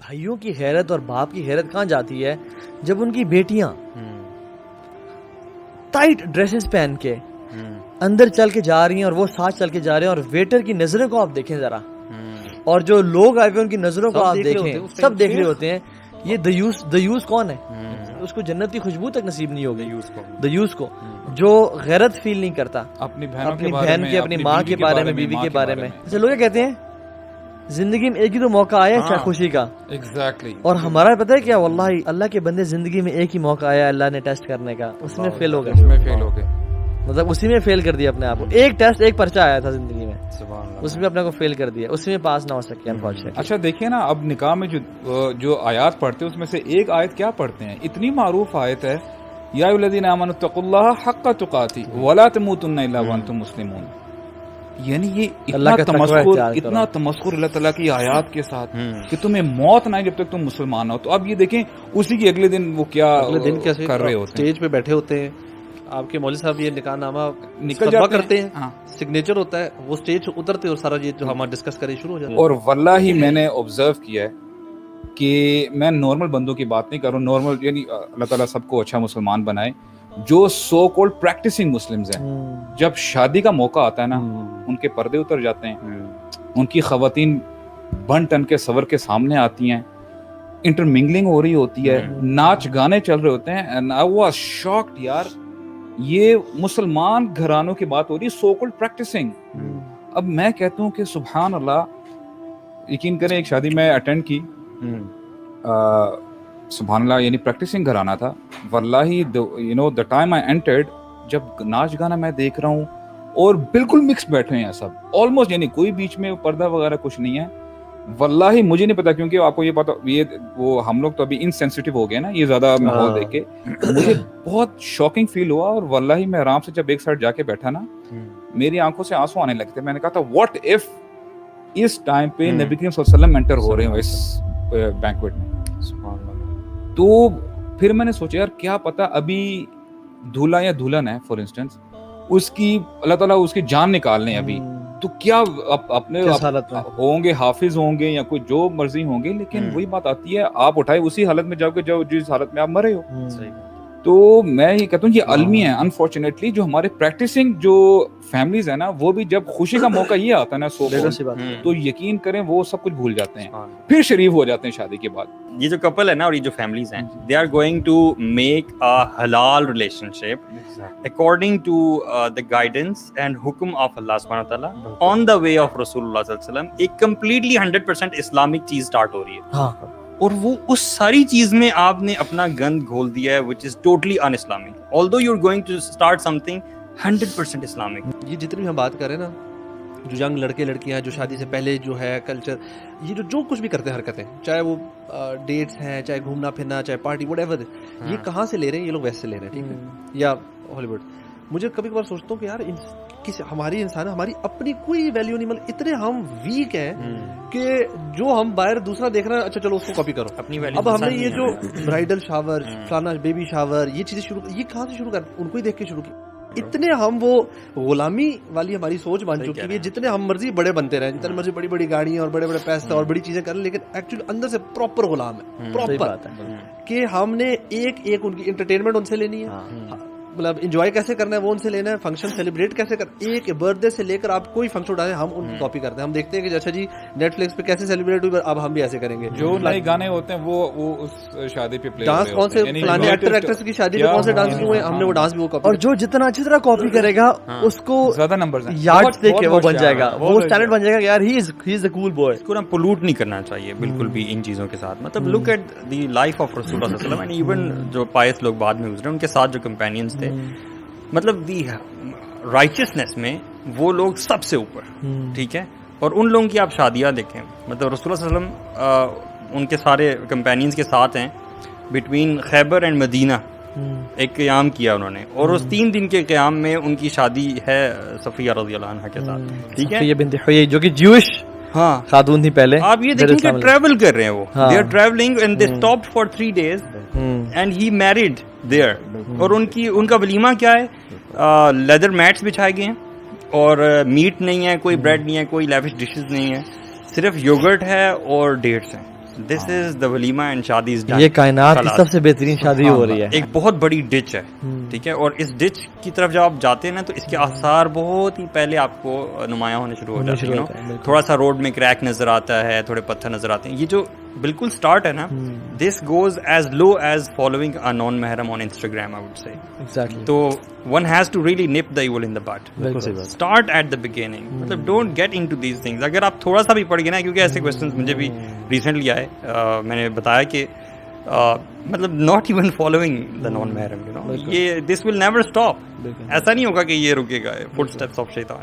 بھائیوں کی غیرت اور باپ کی غیرت کہاں جاتی ہے جب ان کی بیٹیاں ٹائٹ ڈریسز پہن کے اندر چل کے جا رہی ہیں اور وہ ساتھ چل کے جا رہے ہیں، اور ویٹر کی نظروں کو آپ دیکھیں ذرا، اور جو لوگ آئے ہوئے ان کی نظروں کو آپ دیکھیں، سب دیکھ رہے ہوتے ہیں یہ دیوس کون ہے؟ اس کو جنت کی خوشبو تک نصیب نہیں ہوگی دیوس کو، جو غیرت فیل نہیں کرتا اپنی بہن کے، اپنی ماں کے بارے میں، بیوی کے بارے میں۔ اچھا، لوگ کیا کہتے ہیں زندگی میں ایک ہی تو موقع آیا ہے خوشی کا، اور ہمارا پتہ ہے کیا، واللہ اللہ کے بندے زندگی میں ایک ہی موقع آیا اللہ نے ٹیسٹ کرنے کا، اس میں فیل ہو گئے، مطلب اسی میں فیل کر دیا اپنے آپ کو۔ ایک ٹیسٹ، ایک پرچہ آیا تھا زندگی میں، اس میں اپنے کو فیل کر دیا، اسی میں پاس نہ ہو سکے انفارچونیٹلی۔ اچھا دیکھیں نا، اب نکاح میں جو آیات پڑھتے ہیں اس میں سے ایک آیت کیا پڑھتے ہیں، اتنی معروف آیت ہے، یا ایھا الذین آمنوا اتقوا اللہ حق تقاتہ ولا تموتن الا وانتم مسلمون۔ یعنی یہ اتنا تمسخر اللہ تعالیٰ کی آیات کے ساتھ کہ تمہیں موت نہ آئے جب تک تم مسلمان نہ ہو۔ تو اب یہ دیکھیں اسی کے اگلے دن وہ کیا کر رہے ہوتے ہیں، اسٹیج پہ بیٹھے ہوتے ہیں، آپ کے مولوی صاحب یہ نکاح نامہ نکل جاتے کرتے ہیں، سگنیچر ہوتا ہے، وہ اسٹیج سے اترتے اور سارا یہ جو ہم ڈسکس کریں شروع ہو جاتا ہے۔ اور واللہ میں نے آبزرو کیا ہے کہ میں نارمل بندوں کی بات نہیں کر رہا ہوں، نارمل یعنی اللہ تعالیٰ سب کو اچھا مسلمان بنائے، جو سو کولڈ پریکٹسنگ مسلمز ہیں، جب شادی کا موقع آتا ہے نا، ان کے پردے اتر جاتے ہیں، ان کی خواتین بن ٹن کے صبر کے سامنے آتی ہیں، انٹرمنگلنگ ہو رہی ہوتی ہے، ناچ گانے چل رہے ہوتے ہیں، اینڈ آئی واز شاکڈ یار، یہ مسلمان گھرانوں کی بات ہو رہی ہے، سو کولڈ پریکٹسنگ۔ اب میں کہتا ہوں کہ سبحان اللہ، یقین کریں ایک شادی میں اٹینڈ کی، سبحان اللہ، یعنی پریکٹسنگ گھرانہ تھا، واللہ you know the time I entered, جب ناچ گانا میں دیکھ رہا ہوں اور بالکل مکس بیٹھے ہیں سب آلموسٹ، یعنی کوئی بیچ میں پردہ وغیرہ کچھ نہیں ہے۔ واللہ مجھے نہیں پتا، کیونکہ آپ کو یہ پتا، یہ وہ ہم لوگ تو ابھی انسینسٹیو ہو گئے نا یہ زیادہ ماحول دیکھ کے، مجھے بہت شاکنگ فیل ہوا، اور واللہ میں آرام سے جب ایک سائڈ جا کے بیٹھا نا، میری آنکھوں سے آنسو آنے لگتے۔ میں نے کہا تھا واٹ اف اس ٹائم پہ نبی کریم صلی اللہ علیہ وسلم انٹر ہو رہے ہوں اس بینکویٹ میں۔ تو پھر میں نے سوچا یار کیا پتا ابھی دولہا یا دلہن ہے فار انسٹنس، اس کی اللہ تعالیٰ اس کی جان نکال لیں ابھی، تو کیا اپنے ہوں گے، حافظ ہوں گے یا کوئی جو مرضی ہوں گے، لیکن وہی بات آتی ہے آپ اٹھائے اسی حالت میں جاؤ گے جس حالت میں آپ مرے ہو۔ تو میں یہ کہتا ہوں یہ المی ہے انفارچونیٹلی، جو ہمارے پریکٹسنگ جو فیملیز ہیں نا، وہ بھی جب خوشی کا موقع یہ آتا ہے نا تو یقین کریں وہ سب کچھ بھول جاتے ہیں، پھر شریف ہو جاتے ہیں شادی کے بعد۔ یہ جو کپل ہے نا اور یہ جو فیملیز ہیں، they are going to make a halal relationship according to the guidance and حکم آف اللہ سبحانہ تعالیٰ آن دا وے آف رسول اللہ صلی اللہ علیہ وسلم۔ ایک کمپلیٹلی 100% اسلامک چیز اسٹارٹ ہو رہی ہے، اور وہ اس ساری چیز میں آپ نے اپنا گند گھول دیا ہے which is totally un-Islamic although you're going to start something 100% Islamic۔ یہ جتنی ہم بات کریں نا، جو ینگ لڑکے لڑکیاں جو شادی سے پہلے جو ہے کلچر، یہ جو کچھ بھی کرتے ہیں حرکتیں، چاہے وہ ڈیٹس ہیں، چاہے گھومنا پھرنا، چاہے پارٹی وٹ ایور، یہ کہاں سے لے رہے ہیں؟ یہ لوگ ویسٹ سے لے رہے ہیں، ٹھیک ہے، یا ہالی ووڈ۔ مجھے کبھی کبھار سوچتا ہوں کہ یار ہماری انسان، ہماری اپنی کوئی ویلیو نہیں، مطلب اتنے ہم ویک ہیں کہ جو ہم باہر دوسرا دیکھ رہے ہیں، اچھا چلو اس کو کاپی کرو اپنی ویلیو۔ اب ہم نے یہ جو برائڈل شاور، فلانا بیبی شاور، یہ چیزیں شروع، یہ کہاں سے شروع کر، ان کو ہی دیکھ کے شروع کی۔ اتنے ہم وہ غلامی والی ہماری سوچ بن چکی ہے، جتنے ہم مرضی بڑے بنتے رہے، جتنے مرضی بڑی بڑی گاڑیاں اور بڑے بڑے پیسے اور بڑی چیزیں کریں، لیکن ایکچولی اندر سے پراپر غلام ہے، پراپر، کہ ہم نے ایک ایک ان کی انٹرٹینمنٹ ان سے لینی ہے، مطلب انجوائے کیسے کرنا ہے وہ ان سے لینا ہے، فنکشن سیلیبریٹ کیسے کرنا، ایک برتھ ڈے سے لے کر آپ کوئی فنکشن اٹھائیں ہم ان کی کاپی کرتے ہیں۔ ہم دیکھتے ہیں کہ اچھا جی نیٹ فلکس پہ کیسے سیلیبریٹ ہوئی، اب ہم بھی ایسے کریں گے۔ جو نئے گانے ہوتے ہیں وہ اس شادی پہ پلے ڈانس کون سے فلانے ایکٹر ایکٹریس کی شادی پہ کون سے ڈانس ہوئے، ہم نے وہ ڈانس بھی وہ کاپی، اور جو جتنا اچھی طرح کاپی کرے گا اس کو زیادہ نمبرز ہیں، یارڈ دیکھ کے وہ بن جائے گا، وہ اسٹینڈرڈ بن جائے گا، یار ہی از اے کول بوائے۔ اس کو نا پولوٹ نہیں کرنا چاہیے بالکل بھی ان چیزوں کے ساتھ۔ مطلب look at the life of رسول اللہ صلی اللہ علیہ وسلم، اینڈ ایون جو پائس لوگ بعد میں گزرے ان کے ساتھ جو کمپینینز تھے، مطلب دی رائچسنس میں وہ لوگ سب سے اوپر، ٹھیک ہے۔ اور ان لوگوں کی آپ شادیاں دیکھیں، مطلب رسول اللہ صلی اللہ علیہ وسلم ان کے سارے کمپینینز کے ساتھ ہیں، بٹوین خیبر اینڈ مدینہ ایک قیام کیا انہوں نے، اور اس 3 دن کے قیام میں ان کی شادی ہے صفیہ رضی اللہ عنہا کے ساتھ، ٹھیک ہے، صفیہ بنت حیی جو کہ جیوش خاتون تھی پہلے۔ آپ یہ دیکھیں کہ ٹریول کر رہے ہیں وہ، they are travelling and they stopped for 3 days and he married there, اور ان کا ولیمہ کیا ہے، لیدر میٹس بچھائے گئے ہیں، اور میٹ نہیں ہے، کوئی بریڈ نہیں ہے، کوئی لیوش ڈشز نہیں ہے، صرف یوگرٹ ہے اور ڈیٹس ہیں، دس از دا ولیمہ اینڈ شادیز ڈن. یہ کائنات کی سب سے بہترین شادی ہو رہی ہے. ایک بہت بڑی ڈچ ہے, ٹھیک ہے, اور اس ڈچ کی طرف جب آپ جاتے ہیں نا تو اس کے آثار بہت ہی پہلے آپ کو نمایاں ہونے شروع ہو جاتے ہیں. تھوڑا سا روڈ میں کریک نظر آتا ہے, تھوڑے پتھر نظر آتے ہیں. یہ جو بالکل اسٹارٹ ہے نا, this goes as low as following a non محرم on Instagram, I would say. Exactly. تو one has to really nip the evil in the bud. Start at the beginning, مطلب don't get into these things. اگر آپ تھوڑا سا بھی پڑھ گئے نا, کیونکہ ایسے کوشچنس مجھے بھی ریسنٹلی آئے, میں نے بتایا کہ مطلب not even following the non محرم, یو نو, یہ دس ول نیور اسٹاپ. ایسا نہیں ہوگا کہ یہ رکے گا. فٹ اسٹیپس آف شیطان.